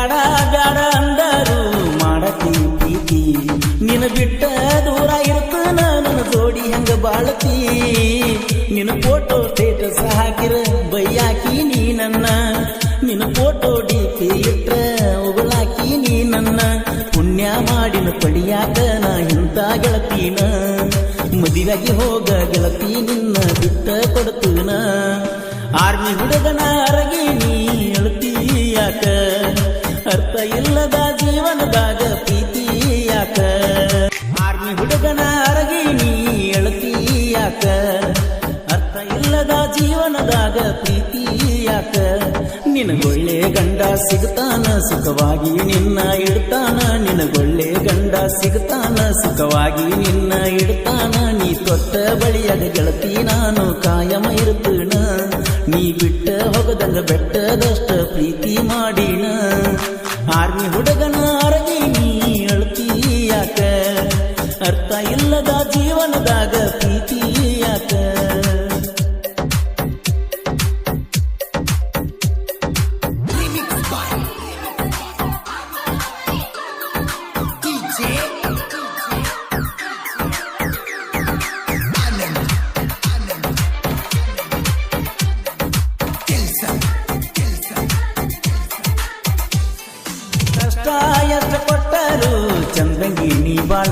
ಬ್ಯಾಡ ಬ್ಯಾಡ ಅಂದರು ಮಾಡತಿ ಪ್ರೀತಿ ನಿನ್ನ ಬಿಟ್ಟ ದೂರ ಇರ್ತನ ನನ್ನ ಜೋಡಿ ಹೆಂಗ ಬಾಳತಿ ನಿನ್ನ ಫೋಟೋ ಸ್ಟೇಟಸ್ ಹಾಕಿರ ಬೈಯಾಕಿ ನೀ ನನ್ನ ನಿನ್ನ ಫೋಟೋ ಡಿಪಿ ಇಟ್ರ ಉಗುಳಾಕಿ ನೀ ನನ್ನ ಪುಣ್ಯ ಮಾಡಿನ ಪಡಿಯಾಕ ನಾ ಇಂತ ಗೆಳತೀನ ಮದುವೆಗೆ ಹೋಗ ಗೆಳತಿ ನಿನ್ನ ಬಿಟ್ಟ ಕೊಡ್ತೀನ ಆರ್ಮಿ ಹುಡುಗನ ಅರಗಿ ನೀ ಅಳತಿ ಯಾಕ ಅರ್ಥ ಇಲ್ಲದ ಜೀವನದಾಗ ಪ್ರೀತಿ ಯಾಕ ಆರ್ಮಿ ಹುಡುಗನ ಅರಗಿ ನೀ ಅಳತಿ ಯಾಕ ಅರ್ಥ ಇಲ್ಲದ ಜೀವನದಾಗ ಪ್ರೀತಿ ಯಾಕ ನಿನಗೊಳ್ಳೆ ಗಂಡ ಸಿಗ್ತಾನ ಸುಖವಾಗಿ ನಿನ್ನ ಇಡ್ತಾನ ನಿನಗೊಳ್ಳೆ ಗಂಡ ಸಿಗ್ತಾನ ಸುಖವಾಗಿ ನಿನ್ನ ಇಡ್ತಾನ ನೀ ತೊಟ್ಟ ಬಳಿಯಾಗ ಗೆಳತಿ ನಾನು ಕಾಯಮ ಇರ್ತೇನ ನೀ ಬಿಟ್ಟ ಹೋಗದಂಗ ಬೆಟ್ಟದಷ್ಟ ಪ್ರೀತಿ ಮಾಡಿನ ಆರ್ಮಿ ಹುಡುಗನ ಅರಗಿ ನೀ ಅಳ್ತಿ ಯಾಕ ಅರ್ಥ ಇಲ್ಲದ ಜೀವನದಾಗ ಪ್ರೀತಿ ಯಾಕ ಎಷ್ಟು ಕೊಟ್ಟರು ಚಂದಂಗಿ ನೀ ಬಾಳ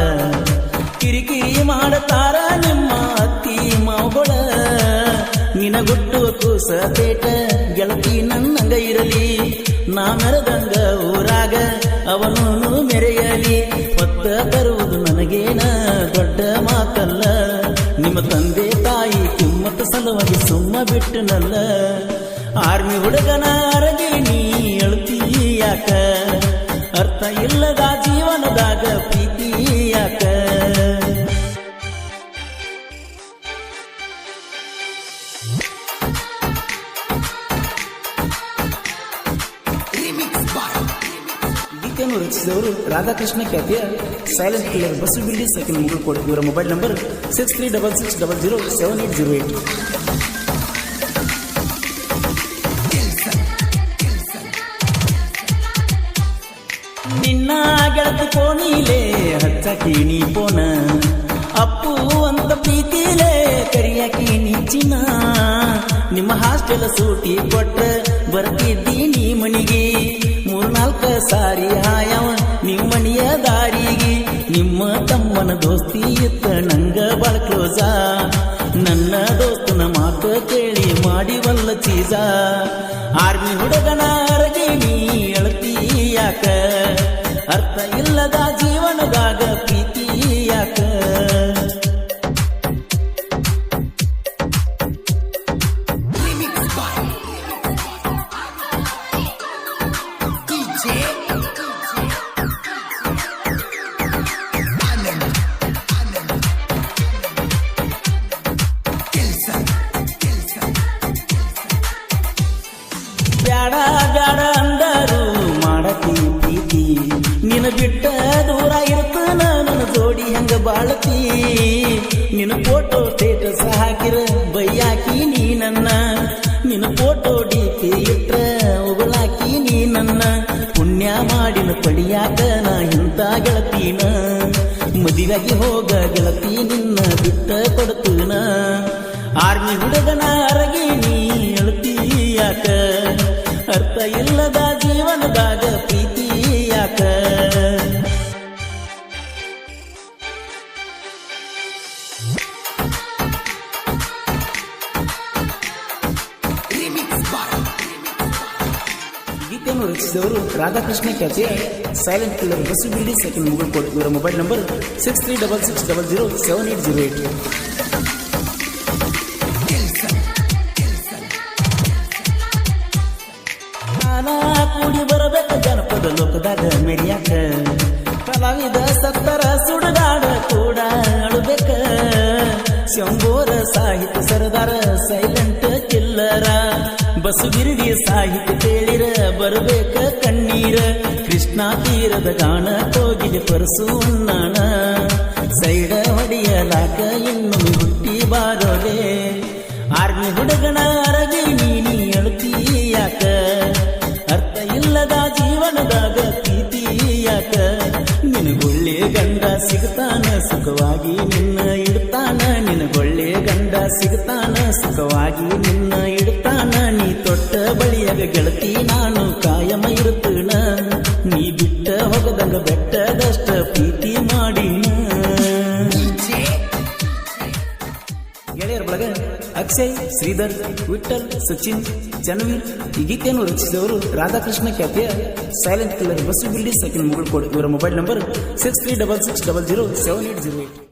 ಕಿರಿಕಿರಿ ಮಾಡತಾರ ನಿಮ್ಮ ಅತ್ತಿ ಮಾವುಗಳ ನಿನಗುಟ್ಟು ಕೂಸ ತೇಟ ಗೆಳತಿ ನನ್ನಂಗ ಇರಲಿ ನಾ ಮೆರೆದಂಗ ಊರಾಗ ಅವನು ಮೆರೆಯಲಿ ಹೊತ್ತ ತರುವುದು ನನಗೇನ ದೊಡ್ಡ ಮಾತಲ್ಲ ನಿಮ್ಮ ತಂದೆ ತಾಯಿ ಕಿಮ್ಮತ್ತ ಸಲುವಾಗಿ ಸುಮ್ಮ ಬಿಟ್ಟನಲ್ಲ ಆರ್ಮಿ ಹುಡುಗನ ಅರಗಿ ನೀ ಅಳ್ತಿ ಯಾಕ ಅರ್ಥ ಇಲ್ಲದ ಜೀವನದಾಗ ಪ್ರೀತಿ ಯಾಕ ಗೀತೆಯನ್ನು ರಚಿಸಿದವರು ರಾಧಾಕೃಷ್ಣ ಖ್ಯಾತಿಯ silent killer Basu Bildi second Mugulkod ಇವರ ಮೊಬೈಲ್ ನಂಬರ್ 6366007808 ನಿನ್ನ ಗೆಳತಿ ಕೋಣಿಲೆ ಹಚ್ಚಕಿ ನೀ ಪೋನ ಅಪ್ಪು ಅಂತ ಪ್ರೀತಿಲೇ ಕರಿಯಾಕಿ ನೀ ಚಿನ್ನ ನಿಮ್ಮ ಹಾಸ್ಟೆಲ್ ಸೂಟಿ ಕೊಟ್ಟ ಬರ್ತಿದ್ದೀನಿ ಮನಿಗೆ 3-4 ಸಾರಿ ಹಾಯವ ನಿಮ್ಮನಿಯ ದಾರಿಗೆ ನಿಮ್ಮ ತಮ್ಮನ ದೋಸ್ತಿ ಇತ್ತ ನಂಗ ಬಾಳ ಕ್ಲೋಸ ನನ್ನ ದೋಸ್ತನ ಮಾತು ಕೇಳಿ ಮಾಡಿವಲ್ಲ ಚೀಸ ಆರ್ಮಿ ಹುಡುಗನ ಅರಗಿ ನೀ ಅಳತಿ ಯಾಕ ಅರ್ಥ ಇಲ್ಲದ ಜೀವನದಾಗ ಪ್ರೀತಿ ಯಾಕ ಬ್ಯಾಡ ಬ್ಯಾಡ ಅಂದರು ಮಾಡತಿ ಪ್ರೀತಿ ನಿನ್ನ ಬಿಟ್ಟ ದೂರ ಇರ್ತನ ನನ್ನ ಜೋಡಿ ಹೆಂಗ ಬಾಳತಿ ನಿನ್ನ ಫೋಟೋ ಸ್ಟೇಟಸ್ ಹಾಕಿರ ಬೈಯಾಕಿ ನೀ ನನ್ನ ನಿನ್ನ ಫೋಟೋ ಡಿಪಿ ಇಟ್ರ ಉಗುಳಾಕಿ ನೀ ನನ್ನ ಪುಣ್ಯ ಮಾಡಿನ ಪಡಿಯಾಕ ನಾ ಇಂತ ಗೆಳತೀನ ಮದುವೆಗೆ ಹೋಗ ಗೆಳತಿ ನಿನ್ನ ಬಿಟ್ಟ ಕೊಡ್ತೀನ ಆರ್ಮಿ ಹುಡುಗನ ಅರಗಿ ನೀ ಅಳತಿ ಯಾಕ ಅರ್ಥ ಇಲ್ಲದ ಜೀವನದಾಗ ಪ್ರೀತಿ ಯಾಕ ಗೀತೆಯನ್ನು ರಚಿಸಿದವರು ರಾಧಾಕೃಷ್ಣ ಖ್ಯಾತಿಯ silent killer Basu Bildi second Mugulkod ಇವರ ಮೊಬೈಲ್ ನಂಬರ್ 6366007808 ಕೂಡಿ ಬರಬೇಕ ಜನಪದ ಲೋಕದಾಗ ಮೆರಿಯಾಕ ಕಲಾವಿದ ಸತ್ತರ ಸುಡಗಾಡ ಕೂಡ ಅಳಬೇಕ ಶಂಬೋರ ಸಾಹಿತ್ಯ ಸರದಾರ ಸೈಲೆಂಟ್ ಕಿಲ್ಲರ ಬಸುಗಿರಿಡಿ ಸಾಹಿತ್ಯ ಕೇಳಿರ ಬರಬೇಕ ಕಣ್ಣೀರ ಕೃಷ್ಣ ತೀರದ ಗಾನ ಕೋಗಿಲೆ ಪರಸು ನಾಣ ಸೈಡ ಹೊಡೆಯಲಾಕ ಇನ್ನೊಮ್ಮೆ ಹುಟ್ಟಿ ಬಾರೋಲೆ ಆರ್ಮಿ ಹುಡುಗನ ಅರಗಿ ನೀ ಅಳುತ್ತೀ ಯಾಕ ಅರ್ಥ ಇಲ್ಲದ ಜೀವನದ ಸುಖವಾಗಿ ನಿನ್ನ ಇಡ್ತಾನ ನಿನಗೊಳ್ಳೆ ಗಂಡ ಸಿಗ್ತಾನ ಸುಖವಾಗಿ ನಿನ್ನ ಇಡ್ತಾನ ನೀ ತೊಟ್ಟ ಬಳಿಯಾಗ ಗೆಳತಿ ನಾನು ಕಾಯಮ ಇರುತ್ತನ ನೀ ಬಿಟ್ಟ ಹೋಗದಂಗ ಬೆಟ್ಟದಷ್ಟ ಪ್ರೀತಿ ಮಾಡಿನ ಗೆಳೆಯರ ಬಳಗ ಅಕ್ಷಯ್ ಶ್ರೀಧರ್ ವಿಠಲ್ ಸಚಿನ್ ಜನವೀರ್ ಈ ಗೀತೆಯನ್ನು ರಚಿಸಿದವರು ರಾಧಾಕೃಷ್ಣ ಖ್ಯಾತಿಯ silent killer Basu Bildi second Mugulkod ಇವರ ಮೊಬೈಲ್ ನಂಬರ್ 6366007808